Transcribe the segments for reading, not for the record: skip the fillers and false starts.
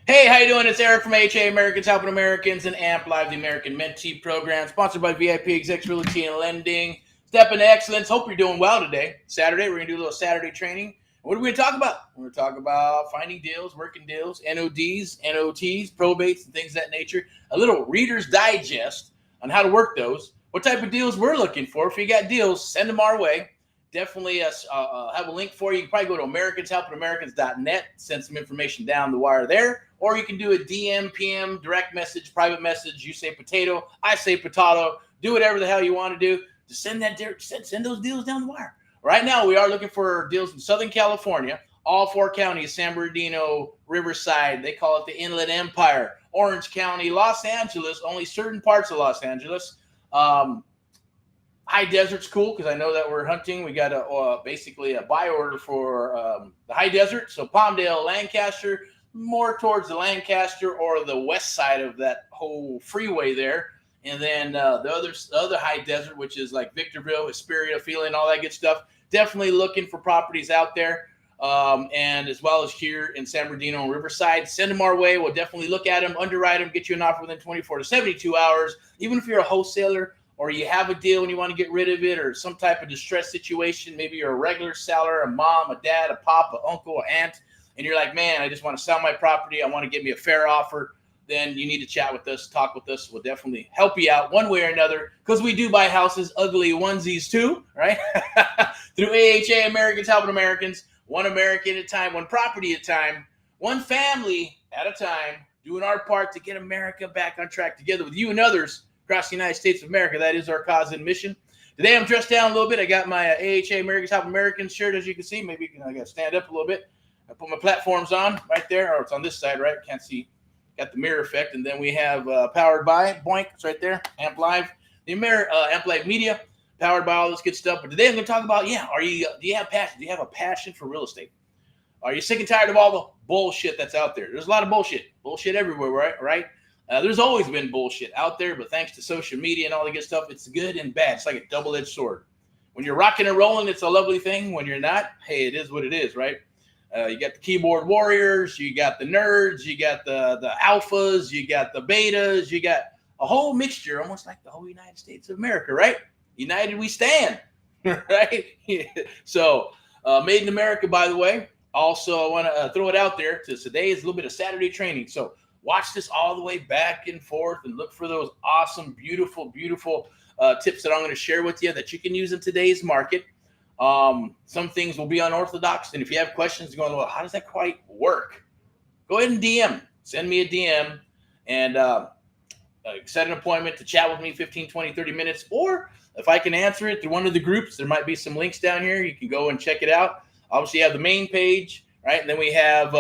Hey, how you doing? It's Eric from AHA Americans Helping Americans and AMP Live, the American Mentee program, sponsored by VIP Execs Realty and Lending. Step into excellence. Hope you're doing well today. Saturday, we're going to do a little Saturday training. What are we going to talk about? We're going to talk about finding deals, working deals, NODs, NOTs, probates, and things of that nature. A little Reader's Digest on how to work those. What type of deals we're looking for. If you got deals, send them our way. Definitely have a link for you. You can probably go to americanshelpingamericans.net, send some information down the wire there, or you can do a DM, PM, direct message, private message. You say potato, I say potato. Do whatever the hell you want to do. Just send those deals down the wire. Right now, we are looking for deals in Southern California, all 4 counties: San Bernardino, Riverside. They call it the Inland Empire. Orange County, Los Angeles, only certain parts of Los Angeles. High Desert's cool because I know that we're hunting. We got basically a buy order for the High Desert. So Palmdale, Lancaster, more towards the Lancaster or the west side of that whole freeway there. And then the other High Desert, which is like Victorville, Hesperia, Phelan, all that good stuff. Definitely looking for properties out there. And as well as here in San Bernardino and Riverside. Send them our way. We'll definitely look at them, underwrite them, get you an offer within 24 to 72 hours. Even if you're a wholesaler, or you have a deal and you want to get rid of it, or some type of distress situation. Maybe you're a regular seller, a mom, a dad, a pop, an uncle, an aunt, and you're like, man, I just want to sell my property. I want to get me a fair offer. Then you need to chat with us, talk with us. We'll definitely help you out one way or another, because we do buy houses, ugly onesies too, right? Through AHA, Americans Helping Americans, one American at a time, one property at a time, one family at a time, doing our part to get America back on track together with you and others across the United States of America. That is our cause and mission. Today I'm dressed down a little bit. I got my AHA Americans Help Americans shirt, as you can see. Maybe I got to stand up a little bit. I put my platforms on right there, or it's on this side, right? Can't see. Got the mirror effect. And then we have powered by Boink. It's right there. AMP Live. The AMP Live Media, powered by all this good stuff. But today I'm going to talk about, do you have passion? Do you have a passion for real estate? Are you sick and tired of all the bullshit that's out there? There's a lot of bullshit everywhere, right? There's always been bullshit out there, but thanks to social media and all the good stuff, it's good and bad. It's like a double-edged sword. When you're rocking and rolling, it's a lovely thing. When you're not, hey, it is what it is, right? You got the keyboard warriors, you got the nerds, you got the alphas, you got the betas, you got a whole mixture, almost like the whole United States of America, right? United we stand, right? So, made in America, by the way. Also, I want to throw it out there. Today is a little bit of Saturday training, so watch this all the way back and forth and look for those awesome, beautiful, beautiful tips that I'm going to share with you that you can use in today's market. Some things will be unorthodox. And if you have questions going, well, how does that quite work? Go ahead and DM. Send me a DM and set an appointment to chat with me 15, 20, 30 minutes. Or if I can answer it through one of the groups, there might be some links down here. You can go and check it out. Obviously, you have the main page. Right, and then we have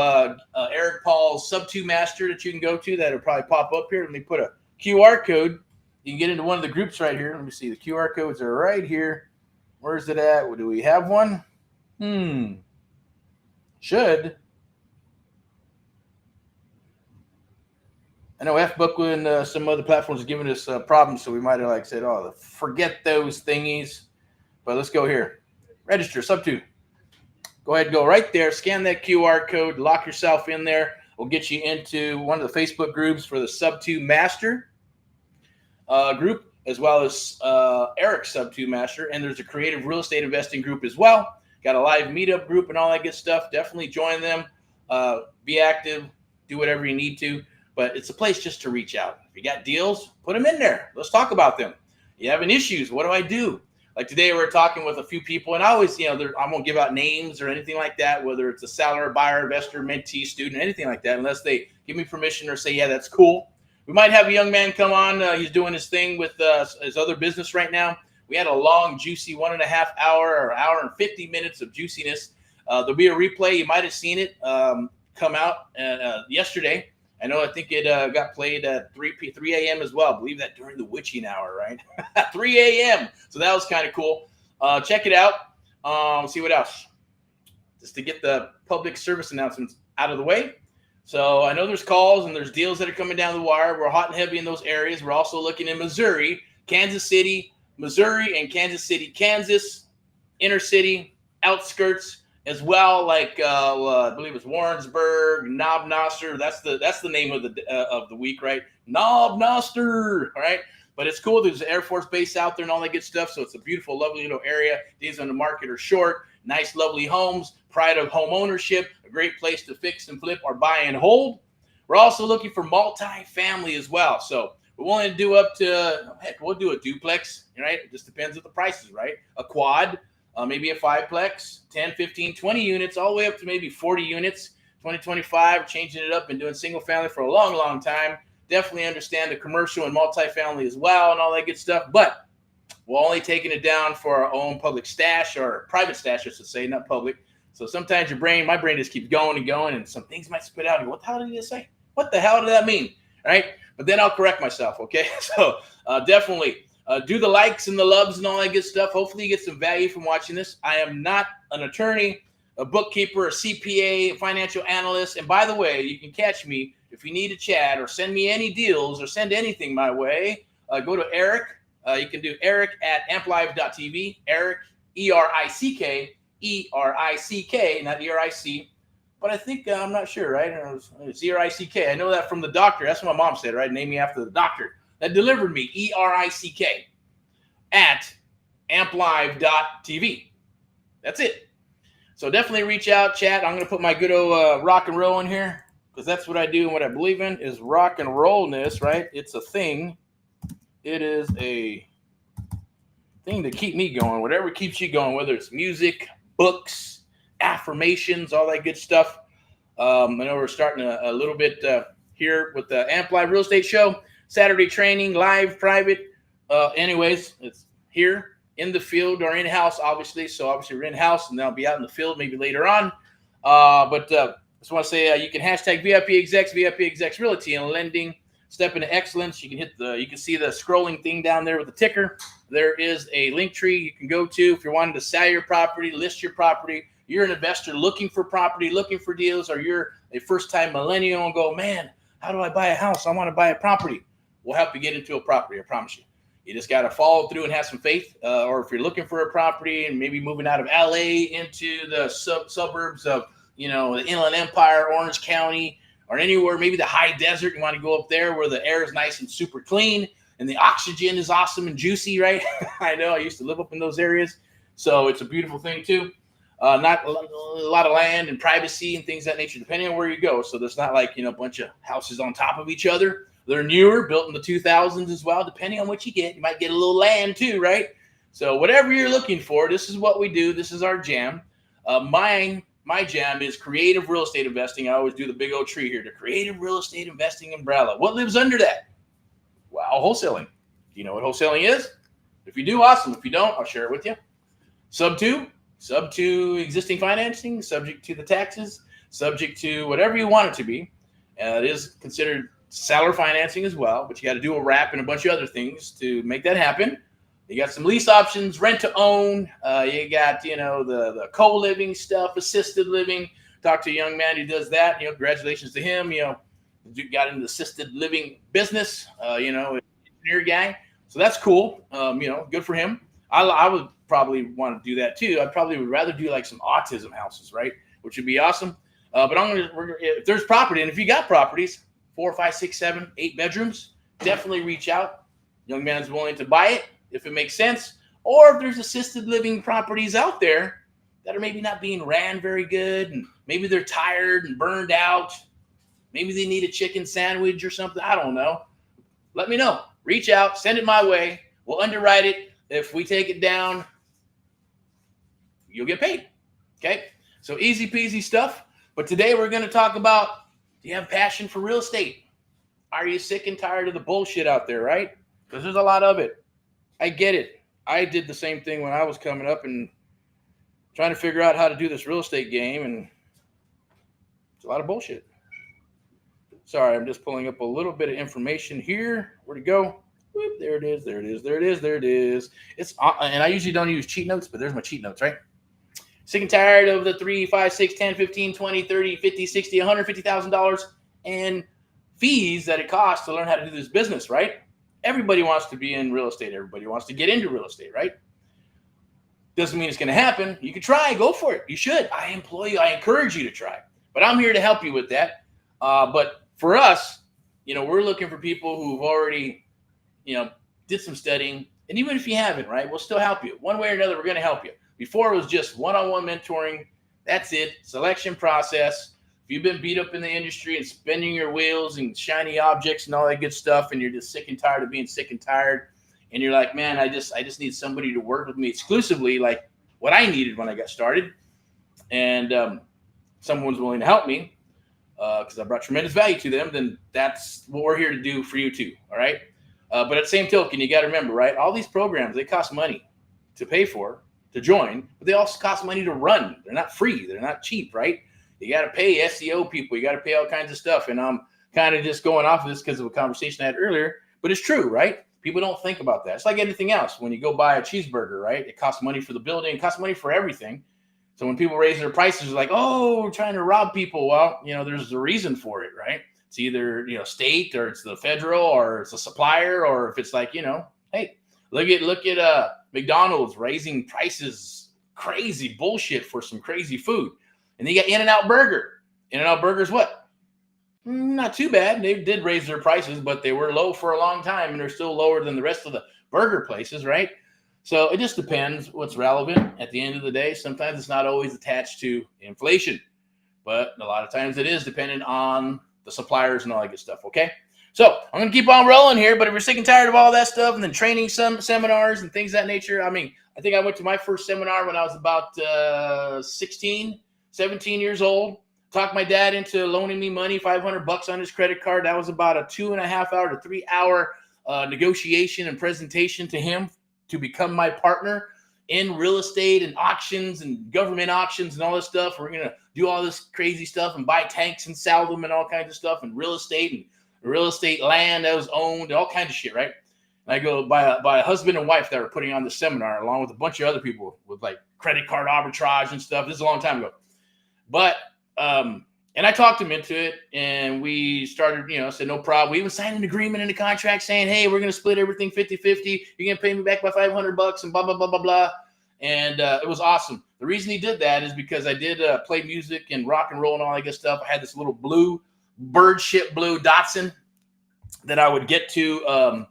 Eric Paul's Sub-2 Master that you can go to. That'll probably pop up here. Let me put a QR code. You can get into one of the groups right here. Let me see. The QR codes are right here. Where's it at? Do we have one? Should. I know FBook and some other platforms are giving us problems, so we might have said, oh, forget those thingies. But let's go here. Register, Sub-2. Go ahead and go right there, scan that QR code, lock yourself in there. We'll get you into one of the Facebook groups for the Sub-2 Master group, as well as Eric's Sub-2 Master. And there's a creative real estate investing group as well. Got a live meetup group and all that good stuff. Definitely join them. Be active. Do whatever you need to. But it's a place just to reach out. If you got deals, put them in there. Let's talk about them. You having issues? What do I do? Like today, we're talking with a few people, and I always, I won't give out names or anything like that, whether it's a seller, buyer, investor, mentee, student, anything like that, unless they give me permission or say, yeah, that's cool. We might have a young man come on. He's doing his thing with his other business right now. We had a long, juicy 1.5 hour or hour and 50 minutes of juiciness. There'll be a replay. You might have seen it come out yesterday. I think it got played at 3 a.m. as well. I believe that during the witching hour, right? 3 a.m. So that was kind of cool. Check it out. See what else. Just to get the public service announcements out of the way. So I know there's calls and there's deals that are coming down the wire. We're hot and heavy in those areas. We're also looking in Missouri, Kansas City, Missouri, and Kansas City, Kansas, inner city, outskirts, as well, like I believe it's Warrensburg, Knob Noster. That's the name of the week, right? Knob Noster, all right? But it's cool. There's an Air Force base out there and all that good stuff. So it's a beautiful, lovely little area. Days on the market are short. Nice, lovely homes. Pride of home ownership. A great place to fix and flip or buy and hold. We're also looking for multi-family as well. So we're willing to do up to, heck, we'll do a duplex, right? It just depends on the prices, right? A quad, maybe a fiveplex, 10, 15, 20 units, all the way up to maybe 40 units. 2025, changing it up and doing single family for a long, long time. Definitely understand the commercial and multifamily as well and all that good stuff. But we're only taking it down for our own public stash or private stash, I should say, not public. So sometimes my brain just keeps going and going, and some things might spit out. What the hell did you say? What the hell did that mean? Right? But then I'll correct myself, okay? So definitely do the likes and the loves and all that good stuff. Hopefully you get some value from watching this. I am not an attorney, a bookkeeper, a CPA, a financial analyst. And by the way, you can catch me if you need a chat or send me any deals or send anything my way. Go to Eric. You can do Eric at amplive.tv. Eric, ERICK, not ERIC. But I think, I'm not sure, right? It's ERICK. I know that from the doctor. That's what my mom said, right? Name me after the doctor that delivered me, ERICK, at amplive.tv. That's it. So definitely reach out, chat. I'm going to put my good old rock and roll in here because that's what I do and what I believe in is rock and rollness, right? It's a thing. It is a thing to keep me going, whatever keeps you going, whether it's music, books, affirmations, all that good stuff. I know we're starting a little bit here with the Amp Live Real Estate Show, Saturday training, live, private. Anyways, it's here in the field or in-house, obviously. So obviously we're in-house, and then I'll be out in the field maybe later on. But just want to say you can hashtag VIP Execs Realty and Lending. Step into excellence. You can see the scrolling thing down there with the ticker. There is a link tree you can go to if you're wanting to sell your property, list your property. You're an investor looking for property, looking for deals, or you're a first-time millennial and go, man, how do I buy a house? I want to buy a property. We'll help you get into a property, I promise you. You just got to follow through and have some faith. Or if you're looking for a property and maybe moving out of LA into the suburbs of, the Inland Empire, Orange County, or anywhere, maybe the high desert, you want to go up there where the air is nice and super clean and the oxygen is awesome and juicy, right? I know I used to live up in those areas. So it's a beautiful thing too. Not a lot of land and privacy and things of that nature, depending on where you go. So there's not like, a bunch of houses on top of each other. They're newer, built in the 2000s as well. Depending on what you get, you might get a little land too, right? So whatever you're looking for, this is what we do. This is our jam. My jam is creative real estate investing. I always do the big old tree here, the creative real estate investing umbrella. What lives under that? Well, wholesaling. Do you know what wholesaling is? If you do, awesome. If you don't, I'll share it with you. Sub to existing financing, subject to the taxes, subject to whatever you want it to be. It is considered seller financing as well, but you got to do a wrap and a bunch of other things to make that happen. You got some lease options, rent to own. You got, the co-living stuff, assisted living. Talked to a young man who does that. Congratulations to him. Got into the assisted living business. Engineer guy. So that's cool. Good for him. I would probably want to do that too. I probably would rather do like some autism houses, right? Which would be awesome. But if there's property, and if you got properties, 4, 5, 6, 7, 8 bedrooms, definitely reach out. Young man's willing to buy it if it makes sense. Or if there's assisted living properties out there that are maybe not being ran very good, and maybe they're tired and burned out. Maybe they need a chicken sandwich or something. I don't know. Let me know. Reach out. Send it my way. We'll underwrite it. If we take it down, you'll get paid. Okay? So easy peasy stuff. But today we're going to talk about, do you have passion for real estate? Are you sick and tired of the bullshit out there, right? Because there's a lot of it. I get it. I did the same thing when I was coming up and trying to figure out how to do this real estate game, and it's a lot of bullshit. Sorry, I'm just pulling up a little bit of information here. Where'd it go? Whoop, there it is. There it is. There it is. There it is. It's and I usually don't use cheat notes, but there's my cheat notes, right? Sick and tired of the 3, 5, 6, 10, 15, 20, 30, 50, 60, $150,000 and fees that it costs to learn how to do this business, right? Everybody wants to be in real estate. Everybody wants to get into real estate, right? Doesn't mean it's going to happen. You can try, go for it. You should. I employ you. I encourage you to try. But I'm here to help you with that. But for us, we're looking for people who've already, did some studying. And even if you haven't, right, we'll still help you. One way or another, we're going to help you. Before it was just one-on-one mentoring. That's it. Selection process. If you've been beat up in the industry and spinning your wheels and shiny objects and all that good stuff, and you're just sick and tired of being sick and tired, and you're like, man, I just need somebody to work with me exclusively, like what I needed when I got started, and someone's willing to help me because I brought tremendous value to them, then that's what we're here to do for you too, all right? But at the same token, you got to remember, right, all these programs, they cost money to pay for, to join, but they also cost money to run. They're not free. They're not cheap, right? You got to pay SEO people. You got to pay all kinds of stuff. And I'm kind of just going off of this because of a conversation I had earlier, but it's true, right? People don't think about that. It's like anything else. When you go buy a cheeseburger, right? It costs money for the building. It costs money for everything. So when people raise their prices, they're like, oh, we're trying to rob people. Well, there's a reason for it, right? It's either, state, or it's the federal, or it's a supplier, or if it's like, hey, look at McDonald's raising prices, crazy bullshit for some crazy food. And then you got In-N-Out Burger. In-N-Out Burger's what? Not too bad. They did raise their prices, but they were low for a long time, and they're still lower than the rest of the burger places, right? So it just depends what's relevant. At the end of the day, sometimes it's not always attached to inflation, but a lot of times it is dependent on the suppliers and all that good stuff, okay? So I'm going to keep on rolling here, but if you're sick and tired of all that stuff and then training some seminars and things of that nature, I think I went to my first seminar when I was about 16, 17 years old. Talked my dad into loaning me money, $500 on his credit card. That was about a 2.5 hour to 3 hour negotiation and presentation to him to become my partner in real estate and auctions and government auctions and all this stuff. We're going to do all this crazy stuff and buy tanks and sell them and all kinds of stuff, and real estate land that was owned, all kinds of shit, right? And I go by a husband and wife that were putting on the seminar along with a bunch of other people with like credit card arbitrage and stuff. This is a long time ago. But, and I talked him into it, and we started, said, no problem. We even signed an agreement in the contract saying, hey, we're going to split everything 50-50. You're going to pay me back by $500 and blah, blah, blah, blah, blah. And it was awesome. The reason he did that is because I did play music and rock and roll and all that good stuff. I had this little blue Datsun that I would get to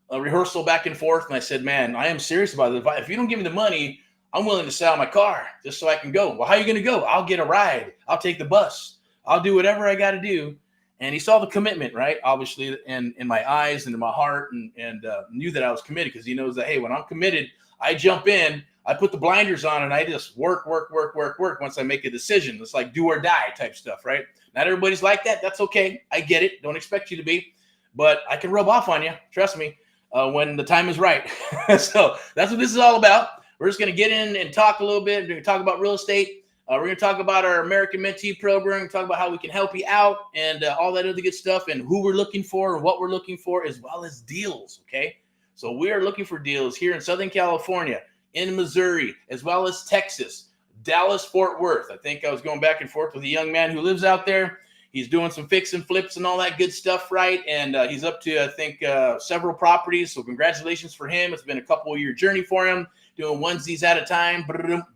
a rehearsal back and forth. And I said, man, I am serious about it. If you don't give me the money, I'm willing to sell my car just so I can go. Well, how are you going to go? I'll get a ride. I'll take the bus. I'll do whatever I got to do. And he saw the commitment, right? Obviously, in my eyes and in my heart, and knew that I was committed, because he knows that, hey, when I'm committed, I jump in, I put the blinders on, and I just work once I make a decision. It's like do or die type stuff, right? Not everybody's like that. That's okay. I get it. Don't expect you to be. But I can rub off on you. Trust me, when the time is right. So that's what this is all about. We're just going to get in and talk a little bit. We're going to talk about real estate. We're going to talk about our American Mentee program, talk about how we can help you out, and all that other good stuff, and who we're looking for and what we're looking for, as well as deals, okay? So we are looking for deals here in Southern California, in Missouri, as well as Texas, Dallas, Fort Worth. I think I was going back and forth with a young man who lives out there. He's doing some fix and flips and all that good stuff, right? And he's up to, I think, several properties. So congratulations for him. It's been a couple-year journey for him, doing onesies at a time,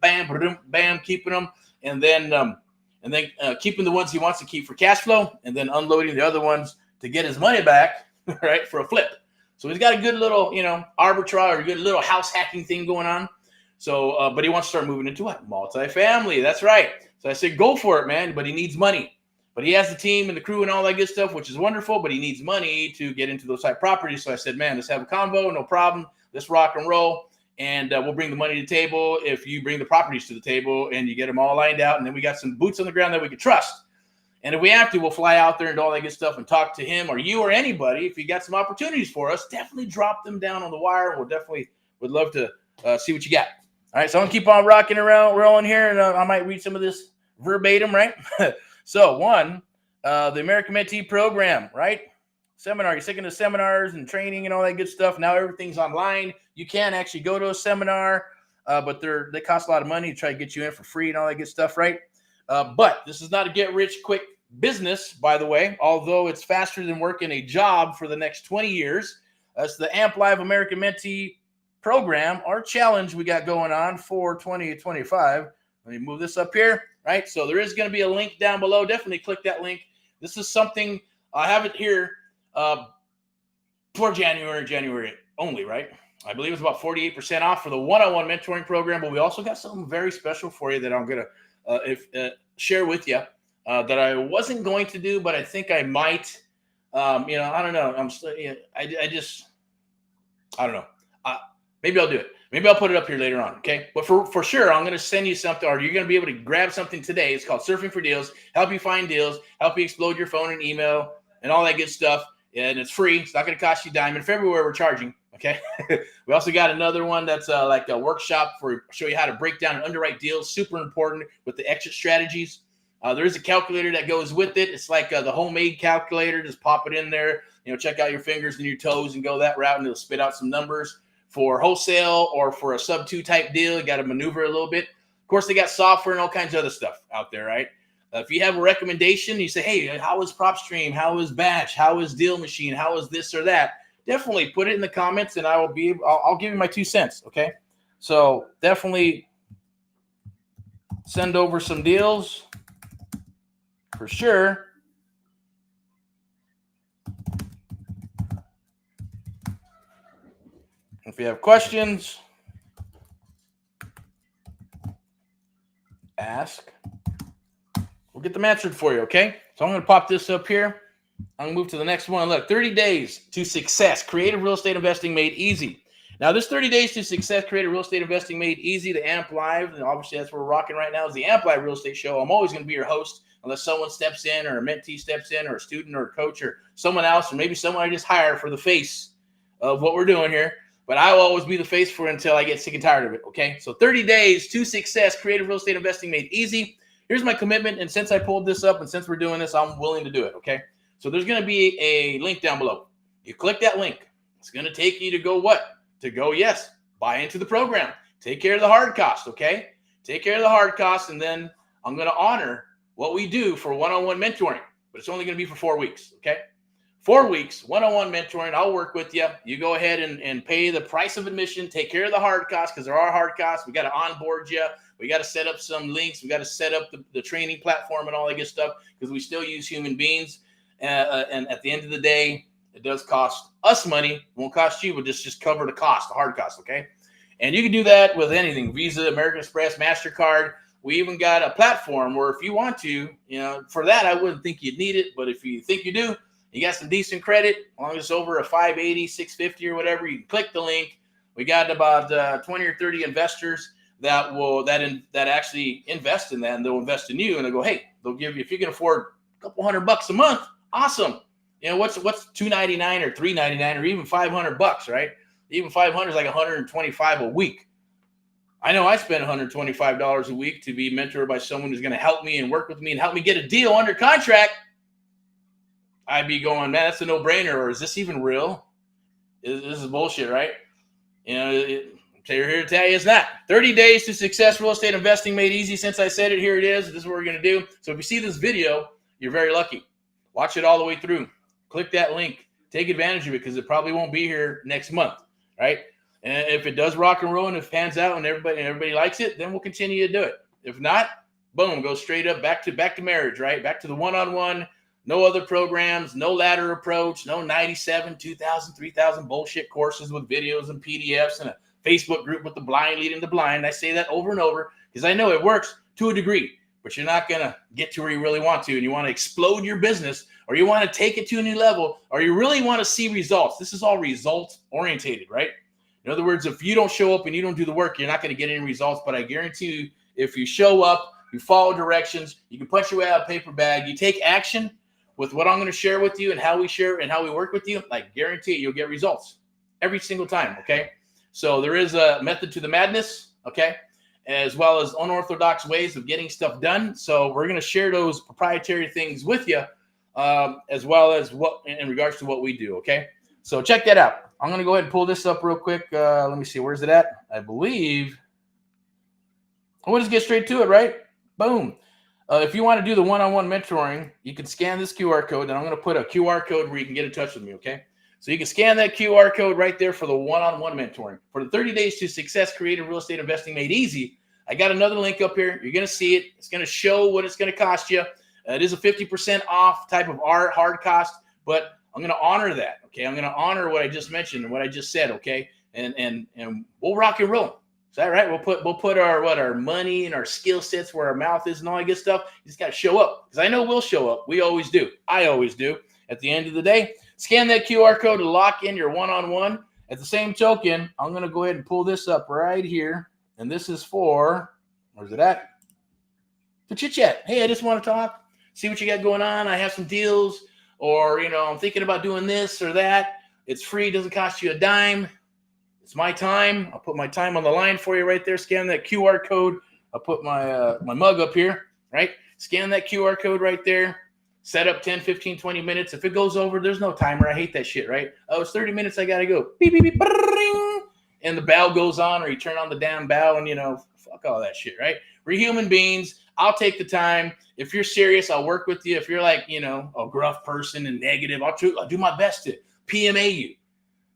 bam, bam, keeping them, and then keeping the ones he wants to keep for cash flow, and then unloading the other ones to get his money back, right, for a flip. So he's got a good little, arbitrage, or a good little house hacking thing going on. So, but he wants to start moving into what? Multifamily. That's right. So I said, go for it, man. But he needs money. But he has the team and the crew and all that good stuff, which is wonderful. But he needs money to get into those type properties. So I said, man, let's have a convo. No problem. Let's rock and roll. And we'll bring the money to the table if you bring the properties to the table and you get them all lined out. And then we got some boots on the ground that we can trust. And if we have to, we'll fly out there and do all that good stuff and talk to him or you or anybody. If you got some opportunities for us, definitely drop them down on the wire. We'll definitely would love to see what you got. All right, so I'm going to keep on rocking around, rolling here, and I might read some of this verbatim, right? So, one, the American Mentee program, right? Seminar. You're sick of the seminars and training and all that good stuff. Now everything's online. You can actually go to a seminar, but they cost a lot of money to try to get you in for free and all that good stuff, right? But this is not a get-rich-quick business, by the way, although it's faster than working a job for the next 20 years. It's the AMP Live American Mentee program, our challenge we got going on for 2025. Let me move this up here, right? So there is going to be a link down below. Definitely click that link. This is something, I have it here for January only, right? I believe it's about 48% off for the one-on-one mentoring program, but we also got something very special for you that I'm going to share with you that I wasn't going to do, but I think I might. I don't know. I don't know. Maybe I'll do it. Maybe I'll put it up here later on, okay? But for sure, I'm going to send you something, or you're going to be able to grab something today. It's called Surfing for Deals. Help you find deals, help you explode your phone and email, and all that good stuff. And it's free. It's not going to cost you a dime. In February, we're charging, okay? We also got another one that's like a workshop for show you how to break down and underwrite deals. Super important with the exit strategies. There is a calculator that goes with it. It's like the homemade calculator. Just pop it in there. Check out your fingers and your toes and go that route, and it'll spit out some numbers for wholesale or for a sub-2 type deal. You got to maneuver a little bit. Of course, they got software and all kinds of other stuff out there, right? If you have a recommendation, you say, hey, how is PropStream? How is Batch? How is Deal Machine? How is this or that? Definitely put it in the comments, and I'll give you my 2 cents, okay? So definitely send over some deals for sure. If you have questions, ask. We'll get them answered for you, okay? So I'm going to pop this up here. I'm going to move to the next one. Look, 30 days to success. Creative real estate investing made easy. Now, this 30 days to success, creative real estate investing made easy, the AMP Live, and obviously that's what we're rocking right now, is the AMP Live Real Estate Show. I'm always going to be your host unless someone steps in, or a mentee steps in, or a student or a coach or someone else, or maybe someone I just hired for the face of what we're doing here. But I will always be the face for it until I get sick and tired of it, okay? So 30 days to success, creative real estate investing made easy. Here's my commitment, and since I pulled this up and since we're doing this, I'm willing to do it, okay? So there's going to be a link down below. You click that link. It's going to take you to go what? To go, yes, buy into the program. Take care of the hard cost, okay? Take care of the hard cost, and then I'm going to honor what we do for one-on-one mentoring, but it's only going to be for 4 weeks, okay? 4 weeks, one-on-one mentoring. I'll work with you. You go ahead and pay the price of admission. Take care of the hard costs, because there are hard costs. We got to onboard you. We got to set up some links. We got to set up the training platform and all that good stuff, because we still use human beings. And at the end of the day, it does cost us money. It won't cost you, but just cover the cost, the hard cost, okay? And you can do that with anything: Visa, American Express, MasterCard. We even got a platform where if you want to, for that, I wouldn't think you'd need it. But if you think you do, you got some decent credit, as long as it's over a 580, 650 or whatever, you can click the link. We got about 20 or 30 investors that actually invest in that, and they'll invest in you, and they'll go, hey, they'll give you, if you can afford a couple $100 a month, awesome. What's $299 or $399 or even $500, right? Even 500 is like 125 a week. I know I spend $125 a week to be mentored by someone who's going to help me and work with me and help me get a deal under contract. I'd be going, man, that's a no-brainer. Or is this even real? This is bullshit, right? Here to tell you it's not. 30 days to success, real estate investing made easy. Since I said it, here it is. This is what we're going to do. So if you see this video, you're very lucky. Watch it all the way through. Click that link. Take advantage of it, because it probably won't be here next month, right? And if it does rock and roll and it pans out and everybody likes it, then we'll continue to do it. If not, boom, go straight up back to marriage, right? Back to the one-on-one. No other programs, no ladder approach, no 97, 2,000, 3,000 bullshit courses with videos and PDFs and a Facebook group with the blind leading the blind. I say that over and over because I know it works to a degree, but you're not going to get to where you really want to, and you want to explode your business, or you want to take it to a new level, or you really want to see results. This is all results orientated, right? In other words, if you don't show up and you don't do the work, you're not going to get any results. But I guarantee you, if you show up, you follow directions, you can punch your way out of a paper bag, you take action with what I'm going to share with you and how we share and how we work with you, I guarantee you'll get results every single time, okay? So there is a method to the madness, okay, as well as unorthodox ways of getting stuff done. So we're going to share those proprietary things with you, as well as what in regards to what we do, okay? So check that out. I'm going to go ahead and pull this up real quick. Let me see. Where's it at? I believe. We'll just get straight to it, right? Boom. If you want to do the one-on-one mentoring, you can scan this QR code, and I'm going to put a QR code where you can get in touch with me, okay? So you can scan that QR code right there for the one-on-one mentoring. For the 30 Days to Success Creative Real Estate Investing Made Easy, I got another link up here. You're going to see it. It's going to show what it's going to cost you. It is a 50% off type of hard cost, but I'm going to honor that. Okay, I'm going to honor what I just mentioned and what I just said. Okay, and we'll rock and roll. Is that right? We'll put our money and our skill sets where our mouth is and all that good stuff. You just got to show up, because I know we'll show up. We always do. I always do. At the end of the day, scan that QR code to lock in your one-on-one. At the same token, I'm going to go ahead and pull this up right here. And this is for, where's it at? The chit chat. Hey, I just want to talk, see what you got going on. I have some deals, or, I'm thinking about doing this or that. It's free. Doesn't cost you a dime. It's my time. I'll put my time on the line for you right there. Scan that QR code. I'll put my mug up here, right? Scan that QR code right there. Set up 10, 15, 20 minutes. If it goes over, there's no timer. I hate that shit, right? Oh, it's 30 minutes. I got to go. Beep, beep, beep, bring. And the bell goes on, or you turn on the damn bell, and, fuck all that shit, right? We're human beings. I'll take the time. If you're serious, I'll work with you. If you're like, a gruff person and negative, I'll do my best to PMA you.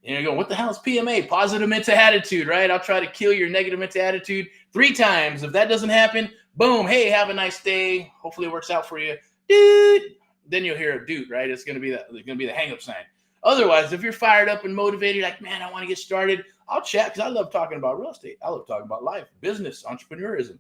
And you go, what the hell is PMA? Positive mental attitude, right? I'll try to kill your negative mental attitude 3 times. If that doesn't happen, boom, hey, have a nice day. Hopefully it works out for you. Dude. Then you'll hear a dude, right? It's going to be the hang-up sign. Otherwise, if you're fired up and motivated, like, man, I want to get started, I'll chat, because I love talking about real estate. I love talking about life, business, entrepreneurism.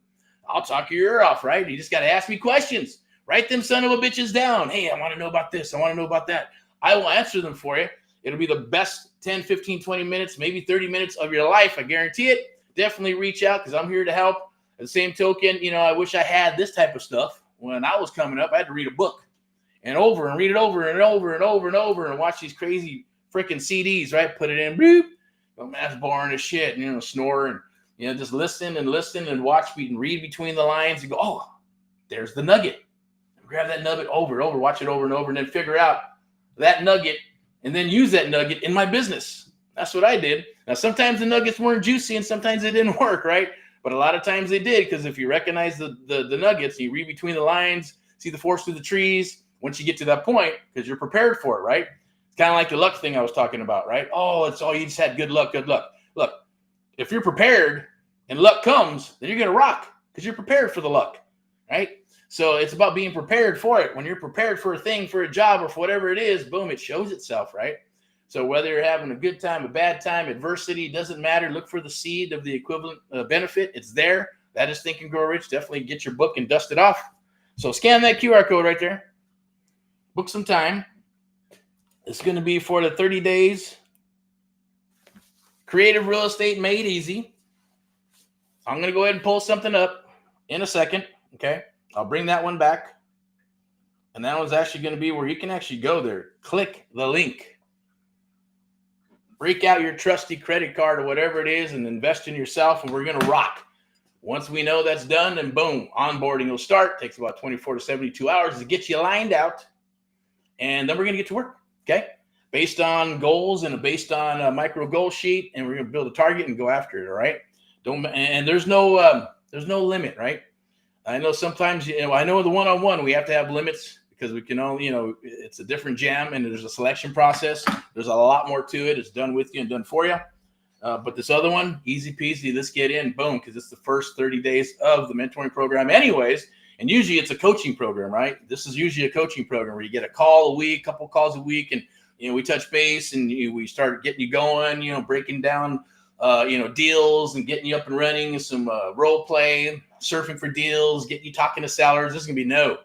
I'll talk your ear off, right? You just got to ask me questions. Write them son of a bitches down. Hey, I want to know about this. I want to know about that. I will answer them for you. It'll be the best 10, 15, 20 minutes, maybe 30 minutes of your life. I guarantee it. Definitely reach out, because I'm here to help. At the same token, I wish I had this type of stuff. When I was coming up, I had to read a book and read it over and over and over and over and watch these crazy freaking CDs, right? Put it in, bloop. Well, that's boring as shit, and, snore and, just listen and watch me and read between the lines and go, oh, there's the nugget. Grab that nugget over and over, watch it over and over, and then figure out that nugget and then use that nugget in my business. That's what I did. Now, sometimes the nuggets weren't juicy and sometimes they didn't work, right? But a lot of times they did, because if you recognize the nuggets and you read between the lines, see the forest through the trees, once you get to that point, because you're prepared for it, right? It's kind of like the luck thing I was talking about, right? Oh, you just had good luck. Look, if you're prepared and luck comes, then you're going to rock, because you're prepared for the luck, right? So it's about being prepared for it. When you're prepared for a thing, for a job, or for whatever it is, boom, it shows itself, right? So whether you're having a good time, a bad time, adversity, doesn't matter. Look for the seed of the equivalent benefit. It's there. That is Think and Grow Rich. Definitely get your book and dust it off. So scan that QR code right there. Book some time. It's going to be for the 30 Days Creative Real Estate Made Easy. I'm going to go ahead and pull something up in a second. Okay. I'll bring that one back. And that one's actually going to be where you can actually go there. Click the link. Break out your trusty credit card or whatever it is and invest in yourself, and we're going to rock. Once we know that's done, then boom, onboarding will start. Takes about 24 to 72 hours to get you lined out. And then we're going to get to work, okay? Based on goals and based on a micro goal sheet, and we're going to build a target and go after it, all right? There's no limit, right? I know sometimes, I know the one-on-one, we have to have limits, because we can only, it's a different jam, and there's a selection process. There's a lot more to it. It's done with you and done for you. But this other one, easy peasy, let's get in, boom, because it's the first 30 days of the mentoring program anyways. And usually it's a coaching program, right? This is usually a coaching program where you get a call a week, couple calls a week, and, we touch base and we start getting you going, breaking down, deals and getting you up and running, some role play, surfing for deals, getting you talking to sellers. This is going to be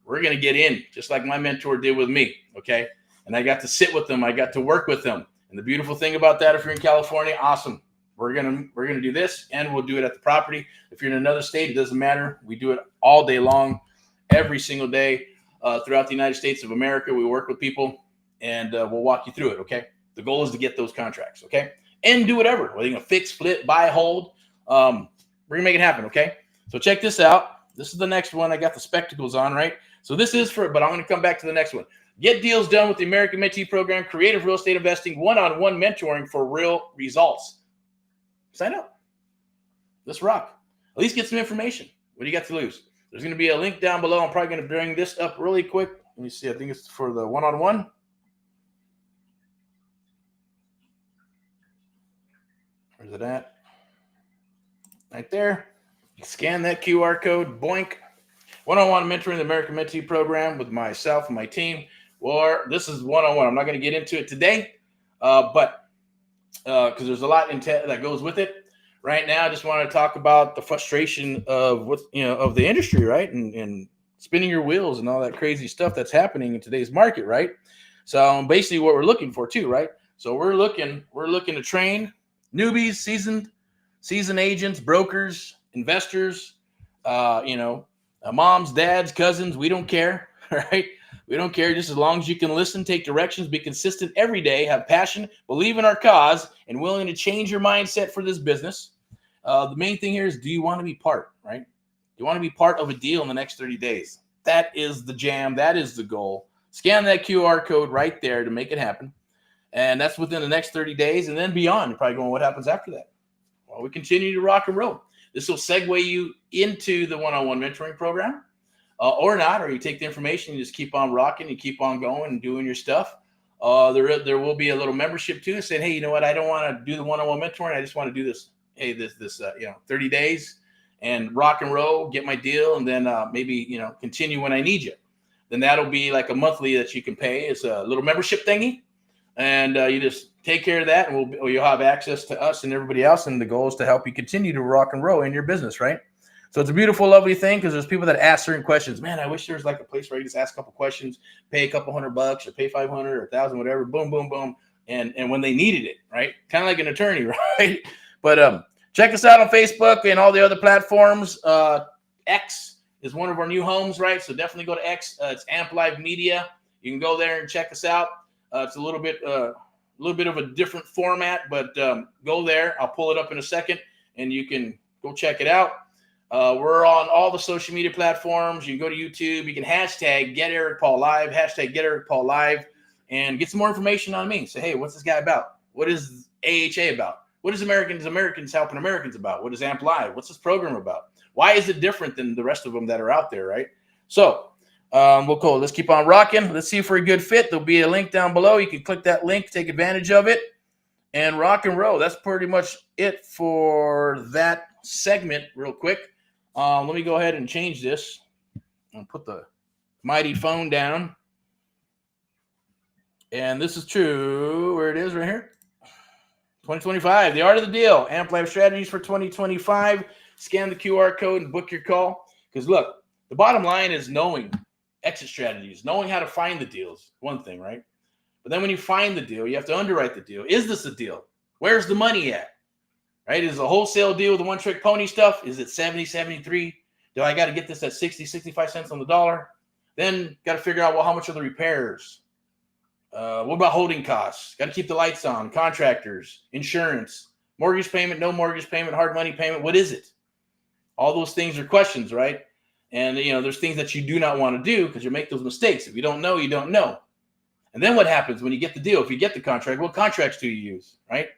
we're going to get in just like my mentor did with me. Okay. And I got to sit with them. I got to work with them. And the beautiful thing about that, if you're in California, awesome. We're going to do this, and we'll do it at the property. If you're in another state, it doesn't matter. We do it all day long, every single day, throughout the United States of America. We work with people, and we'll walk you through it. Okay. The goal is to get those contracts. Okay. And do whatever, whether you're going to fix, flip, buy, hold. We're going to make it happen. Okay. So check this out. This is the next one. I got the spectacles on, right? So this is but I'm going to come back to the next one. Get deals done with the American Mentee Program, Creative Real Estate Investing, one-on-one mentoring for real results. Sign up. Let's rock. At least get some information. What do you got to lose? There's going to be a link down below. I'm probably going to bring this up really quick. Let me see. I think it's for the one-on-one. Where's it at? Right there. Scan that QR code, boink. One-on-one mentoring the American Mentee program with myself and my team. Well, this is one-on-one. I'm not going to get into it today, but because there's a lot that goes with it. Right now, I just want to talk about the frustration of of the industry, right, and spinning your wheels and all that crazy stuff that's happening in today's market, right? So basically, what we're looking for too, right? So we're looking to train newbies, seasoned agents, brokers, investors, moms, dads, cousins. We don't care, right? We don't care, just as long as you can listen, take directions, be consistent every day, have passion, believe in our cause, and willing to change your mindset for this business. The main thing here is, do you want to be part, right? Do you want to be part of a deal in the next 30 days? That is the jam. That is the goal. Scan that QR code right there to make it happen. And that's within the next 30 days and then beyond. You're probably going, what happens after that? Well, we continue to rock and roll. This will segue you into the one-on-one mentoring program. Or not, or you take the information, you just keep on rocking, you keep on going and doing your stuff. There will be a little membership too, saying, hey, you know what, I don't want to do the one-on-one mentoring, I just want to do this. Hey, this 30 days and rock and roll, get my deal, and then maybe continue when I need you. Then that'll be like a monthly that you can pay. It's a little membership thingy, and you just take care of that, and you'll have access to us and everybody else. And the goal is to help you continue to rock and roll in your business, right? So it's a beautiful, lovely thing, because there's people that ask certain questions. Man, I wish there was like a place where you just ask a couple questions, pay a couple $100 or pay 500 or 1,000, whatever, boom, boom, boom. And when they needed it, right? Kind of like an attorney, right? But check us out on Facebook and all the other platforms. X is one of our new homes, right? So definitely go to X. It's Amp Live Media. You can go there and check us out. It's a little bit of a different format, but go there. I'll pull it up in a second, and you can go check it out. We're on all the social media platforms. You can go to YouTube. You can hashtag Get Eric Paul Live, hashtag Get Eric Paul Live, and get some more information on me. Say, hey, what's this guy about? What is AHA about? What is Americans helping Americans about? What is Amp Live? What's this program about? Why is it different than the rest of them that are out there, right? So, cool. Let's keep on rocking. Let's see if we're a good fit. There'll be a link down below. You can click that link, take advantage of it, and rock and roll. That's pretty much it for that segment real quick. Let me go ahead and change this and put the mighty phone down. And this is true. Where it is right here. 2025, the art of the deal. Amp Live strategies for 2025. Scan the QR code and book your call. Because look, the bottom line is knowing exit strategies, knowing how to find the deals. One thing, right? But then when you find the deal, you have to underwrite the deal. Is this a deal? Where's the money at? Right? Is a wholesale deal with the one-trick pony stuff? Is it 70, 73? Do I got to get this at 60, 65 cents on the dollar? Then got to figure out, well, how much are the repairs? What about holding costs? Got to keep the lights on, contractors, insurance, mortgage payment, no mortgage payment, hard money payment. What is it? All those things are questions, right? And, there's things that you do not want to do because you make those mistakes. If you don't know, you don't know. And then what happens when you get the deal? If you get the contract, what contracts do you use, right?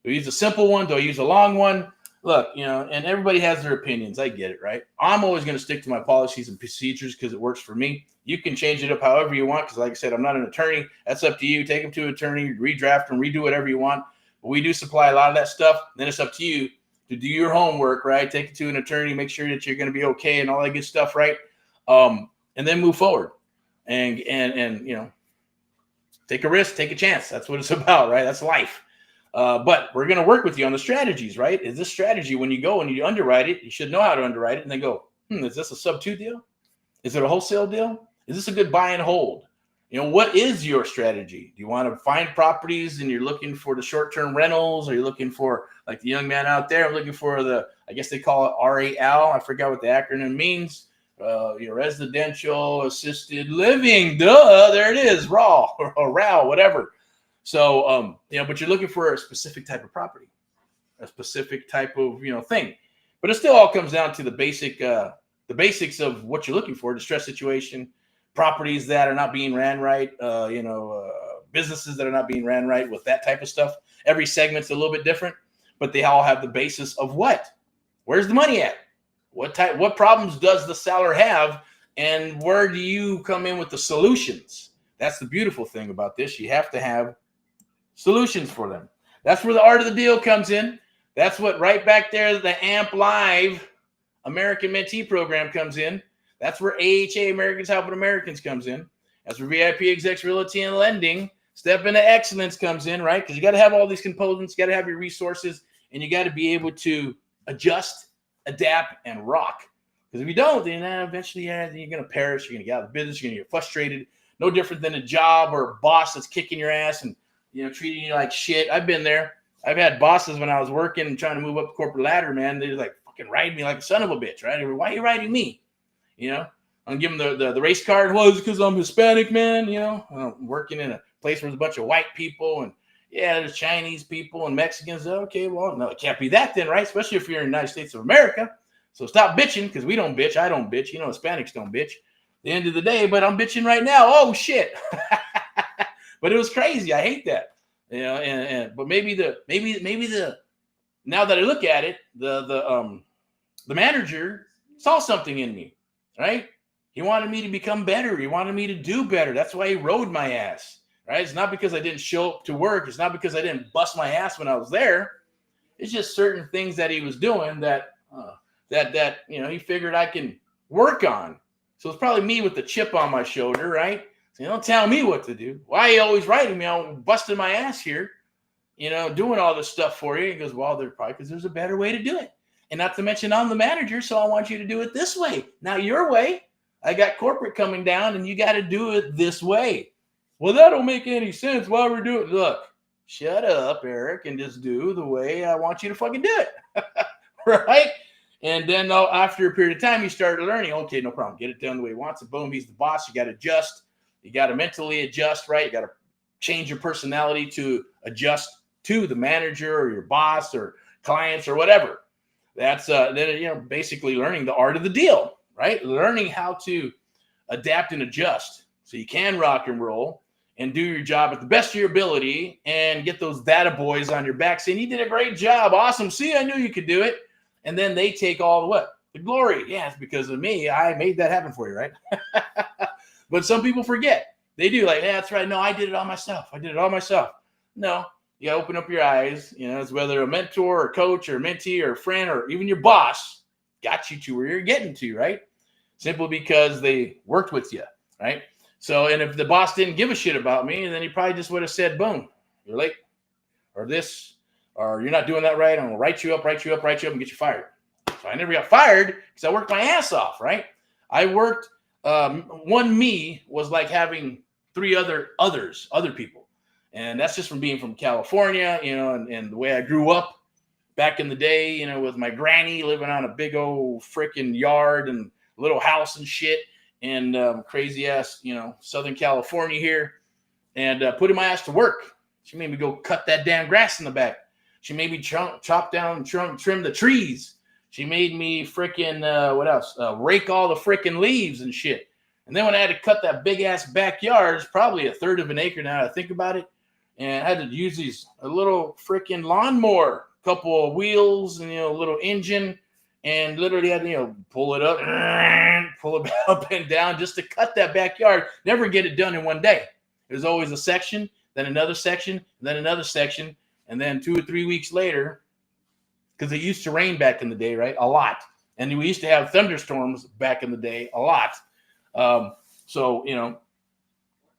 Do I use a simple one? Do I use a long one? Look, and everybody has their opinions. I get it, right? I'm always going to stick to my policies and procedures because it works for me. You can change it up however you want because, like I said, I'm not an attorney. That's up to you. Take them to an attorney, redraft them, redo whatever you want. But we do supply a lot of that stuff. Then it's up to you to do your homework, right? Take it to an attorney, make sure that you're going to be okay and all that good stuff, right? And then move forward and take a risk, take a chance. That's what it's about, right? That's life. But we're going to work with you on the strategies, right? Is this strategy, when you go and you underwrite it, you should know how to underwrite it and then go, is this a sub-2 deal? Is it a wholesale deal? Is this a good buy and hold? What is your strategy? Do you want to find properties and you're looking for the short-term rentals? Or you're looking for, like the young man out there, I'm looking for I guess they call it RAL. I forgot what the acronym means. Residential assisted living. Duh, there it is. RAW or RAL, whatever. So, but you're looking for a specific type of property, a specific type of, thing. But it still all comes down to the basics of what you're looking for: distress situation, properties that are not being ran right, businesses that are not being ran right with that type of stuff. Every segment's a little bit different, but they all have the basis of what? Where's the money at? What problems does the seller have? And where do you come in with the solutions? That's the beautiful thing about this. You have to have solutions for them. That's where the art of the deal comes in. That's what right back there, the AMP Live American Mentee program comes in. That's where AHA, Americans Helping Americans, comes in. That's where VIP Execs Realty and Lending, Step into Excellence comes in, right? Because you got to have all these components, you got to have your resources, and you got to be able to adjust, adapt, and rock. Because if you don't, then eventually you're going to perish. You're going to get out of the business. You're going to get frustrated. No different than a job or a boss that's kicking your ass and treating you like shit. I've been there. I've had bosses when I was working and trying to move up the corporate ladder, man. They're like fucking riding me like a son of a bitch, right? Why are you riding me? I'm giving the race card. Well, it's because I'm Hispanic, man. I'm working in a place where there's a bunch of white people and there's Chinese people and Mexicans. Okay, well, no, it can't be that then, right? Especially if you're in the United States of America. So stop bitching, because we don't bitch. I don't bitch. Hispanics don't bitch. At the end of the day, but I'm bitching right now. Oh shit! But it was crazy. I hate that. But maybe the now that I look at it, the manager saw something in me, right? He wanted me to become better. He wanted me to do better. That's why he rode my ass, right? It's not because I didn't show up to work. It's not because I didn't bust my ass when I was there. It's just certain things that he was doing that he figured I can work on. So it's probably me with the chip on my shoulder, right? So don't tell me what to do. Why are you always writing me? I'm busting my ass here, doing all this stuff for you. He goes, well, there's probably because there's a better way to do it. And not to mention I'm the manager, so I want you to do it this way. Now your way. I got corporate coming down, and you got to do it this way. Well, that don't make any sense. Why we're doing it? Look, shut up, Eric, and just do the way I want you to fucking do it. Right? And then after a period of time, you start learning, okay, no problem. Get it done the way he wants it. Boom, he's the boss. You got to adjust. You got to mentally adjust, right? You got to change your personality to adjust to the manager or your boss or clients or whatever. That's basically learning the art of the deal. Right? Learning how to adapt and adjust so you can rock and roll and do your job at the best of your ability and get those data boys on your back saying, you did a great job. Awesome. See, I knew you could do it. And then they take all the what? The glory. Yeah, it's because of me. I made that happen for you, right? But some people forget. They do like, that's right. No, I did it all myself. No, you gotta open up your eyes. It's whether a mentor or coach or mentee or a friend or even your boss got you to where you're getting to, right? Simply because they worked with you, right? So, and if the boss didn't give a shit about me, then he probably just would have said, boom, you're late, or this, or you're not doing that right. I'm gonna write you up, and get you fired. So I never got fired because I worked my ass off, right? I worked, one me was like having three other people. And that's just from being from California, and the way I grew up. Back in the day, with my granny living on a big old freaking yard and little house and shit, and crazy ass, Southern California here, and putting my ass to work. She made me go cut that damn grass in the back. She made me chop down, trim the trees. She made me freaking what else? Rake all the freaking leaves and shit. And then when I had to cut that big ass backyard, it's probably a third of an acre now that I think about it, and I had to use a little freaking lawnmower. Couple of wheels and a little engine, and literally had to pull it up and down just to cut that backyard. Never get it done in one day. There's always a section, then another section, then another section, and then 2 or 3 weeks later, because it used to rain back in the day, right? A lot, and we used to have thunderstorms back in the day, a lot. So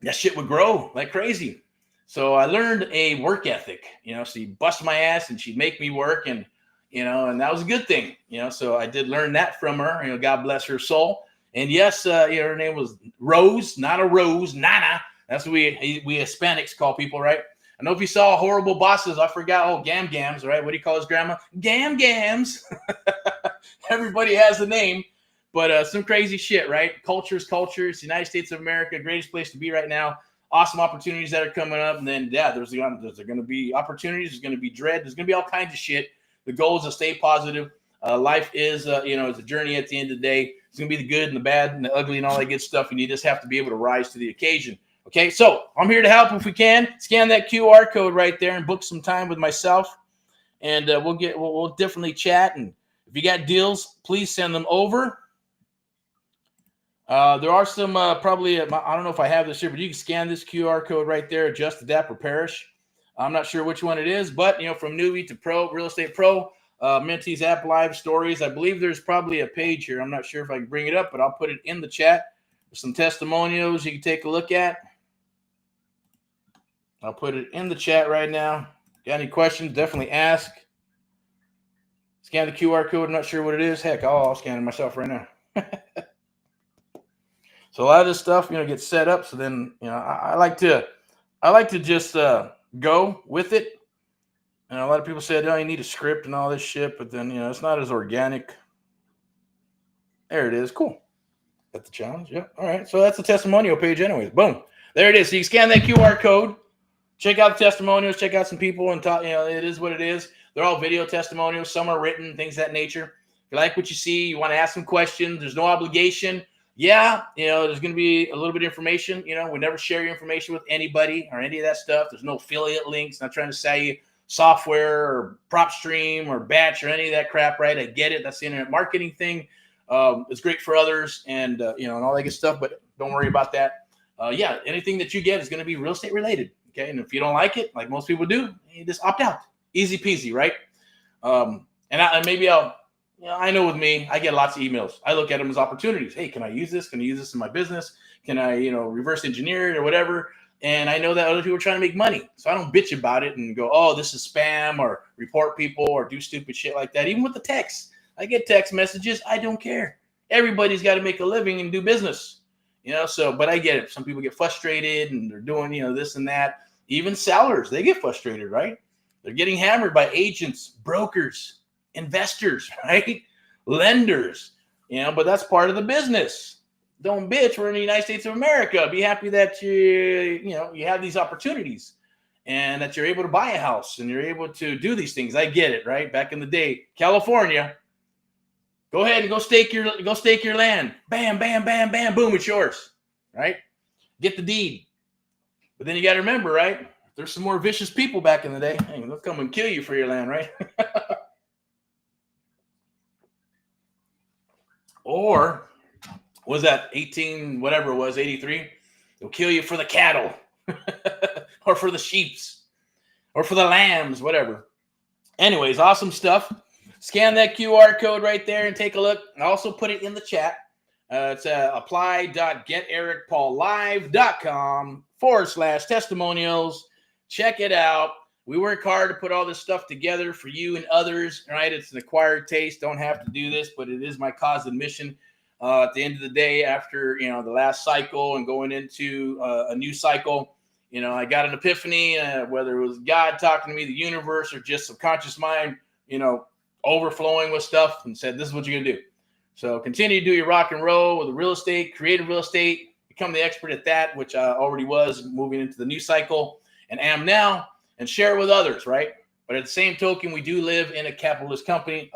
that shit would grow like crazy. So I learned a work ethic, she'd bust my ass and she'd make me work, and and that was a good thing, so I did learn that from her, God bless her soul. And yes, her name was Rose, not a Rose, Nana. That's what we Hispanics call people, right? I know if you saw Horrible Bosses, I forgot, Gam-Gams, right? What do you call his grandma? Gam-Gams. Everybody has a name, but some crazy shit, right? Cultures, United States of America, greatest place to be right now. Awesome opportunities that are coming up, and then there's going to be opportunities. There's going to be dread. There's going to be all kinds of shit. The goal is to stay positive. Life is, it's a journey. At the end of the day, it's going to be the good and the bad and the ugly and all that good stuff. And you just have to be able to rise to the occasion. Okay, so I'm here to help if we can. Scan that QR code right there and book some time with myself, and we'll definitely chat. And if you got deals, please send them over. There are some probably, I don't know if I have this here, but you can scan this QR code right there, adjust, adapt, or perish. I'm not sure which one it is, but from newbie to pro, real estate pro, Mentee's app live stories. I believe there's probably a page here. I'm not sure if I can bring it up, but I'll put it in the chat. There's some testimonials you can take a look at. I'll put it in the chat right now. Got any questions? Definitely ask. Scan the QR code. I'm not sure what it is. Heck, I'll scan it myself right now. So a lot of this stuff, gets set up. So then, I like to just go with it. And a lot of people said, oh, you need a script and all this shit, but then, it's not as organic. There it is. Cool. Got the challenge. Yep. All right. So that's the testimonial page anyways. Boom. There it is. So you scan that QR code, check out the testimonials, check out some people and talk, it is what it is. They're all video testimonials. Some are written, things of that nature. If you like what you see, you want to ask some questions, there's no obligation. Yeah, there's going to be a little bit of information. We never share your information with anybody or any of that stuff. There's no affiliate links. Not trying to sell you software or PropStream or Batch or any of that crap, right? I get it. That's the internet marketing thing. It's great for others and, and all that good stuff, but don't worry about that. Yeah, anything that you get is going to be real estate related. Okay. And if you don't like it, like most people do, you just opt out. Easy peasy, right? I know with me, I get lots of emails. I look at them as opportunities. Hey, can I use this? Can I use this in my business? Can I, reverse engineer it or whatever? And I know that other people are trying to make money. So I don't bitch about it and go, oh, this is spam or report people or do stupid shit like that. Even with the text, I get text messages. I don't care. Everybody's got to make a living and do business, but I get it. Some people get frustrated and they're doing, this and that. Even sellers, they get frustrated, right? They're getting hammered by agents, brokers, investors, right? Lenders, but that's part of the business. Don't bitch. We're in the United States of America. Be happy that you have these opportunities and that you're able to buy a house and you're able to do these things. I get it, right? Back in the day, California, go ahead and go stake your land. Bam, bam, bam, bam, boom, it's yours, right? Get the deed. But then you got to remember, right? There's some more vicious people back in the day. Hey, they'll come and kill you for your land, right? Or was that 83? They'll kill you for the cattle or for the sheeps or for the lambs, whatever. Anyways, awesome stuff. Scan that QR code right there and take a look. I also put it in the chat. It's apply.getericpaullive.com/testimonials. Check it out. We work hard to put all this stuff together for you and others, right? It's an acquired taste. Don't have to do this, but it is my cause and mission. At the end of the day, after, the last cycle and going into a new cycle, I got an epiphany, whether it was God talking to me, the universe, or just subconscious mind, overflowing with stuff and said, this is what you're going to do. So continue to do your rock and roll with the real estate, creative real estate, become the expert at that, which I already was moving into the new cycle and am now, and share it with others, right? But at the same token, we do live in a capitalist country,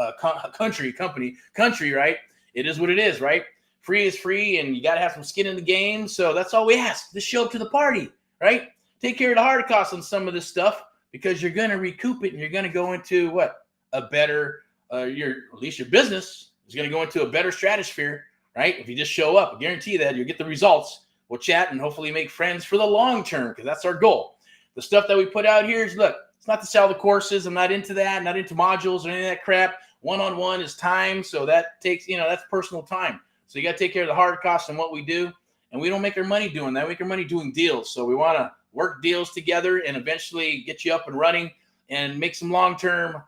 right? It is what it is, right? Free is free, and you got to have some skin in the game. So that's all we ask. Just show up to the party, right? Take care of the hard costs on some of this stuff because you're going to recoup it, and you're going to go into what? A better, at least your business is going to go into a better stratosphere, right? If you just show up, I guarantee that you'll get the results. We'll chat and hopefully make friends for the long term because that's our goal. The stuff that we put out here is, look, it's not to sell the courses. I'm not into that, not into modules or any of that crap. One-on-one is time, so that takes, that's personal time. So you got to take care of the hard costs and what we do, and we don't make our money doing that. We make our money doing deals. So we want to work deals together and eventually get you up and running and make some long-term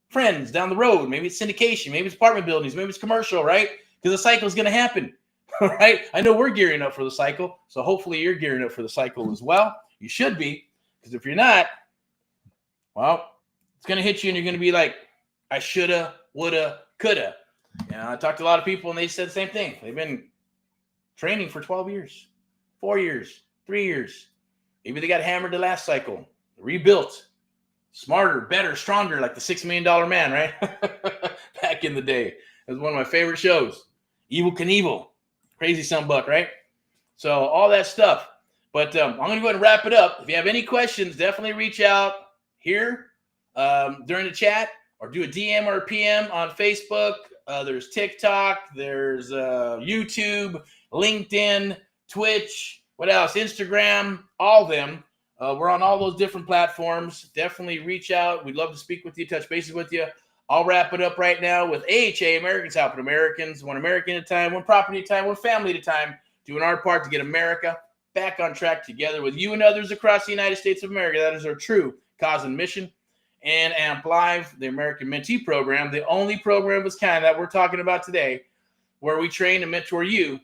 friends down the road. Maybe it's syndication, maybe it's apartment buildings, maybe it's commercial, right? Because the cycle is going to happen, right? I know we're gearing up for the cycle, so hopefully you're gearing up for the cycle as well. You should be, because if you're not, well, it's going to hit you and you're going to be like, I shoulda, woulda, coulda. I talked to a lot of people and they said the same thing. They've been training for 12 years, 4 years, 3 years. Maybe they got hammered the last cycle, rebuilt, smarter, better, stronger, like the $6 Million Man, right? Back in the day. It was one of my favorite shows. Evel Knievel, crazy sunbuck, right? So all that stuff. But I'm going to go ahead and wrap it up. If you have any questions, definitely reach out here during the chat or do a DM or a PM on Facebook. There's TikTok. There's YouTube, LinkedIn, Twitch. What else? Instagram. All of them. We're on all those different platforms. Definitely reach out. We'd love to speak with you, touch bases with you. I'll wrap it up right now with AHA, Americans Helping Americans, one American at a time, one property at a time, one family at a time, doing our part to get America back on track together with you and others across the United States of America. That is our true cause and mission. And AMP Live, the American Mentee program, the only program of its kind that we're talking about today, where we train and mentor you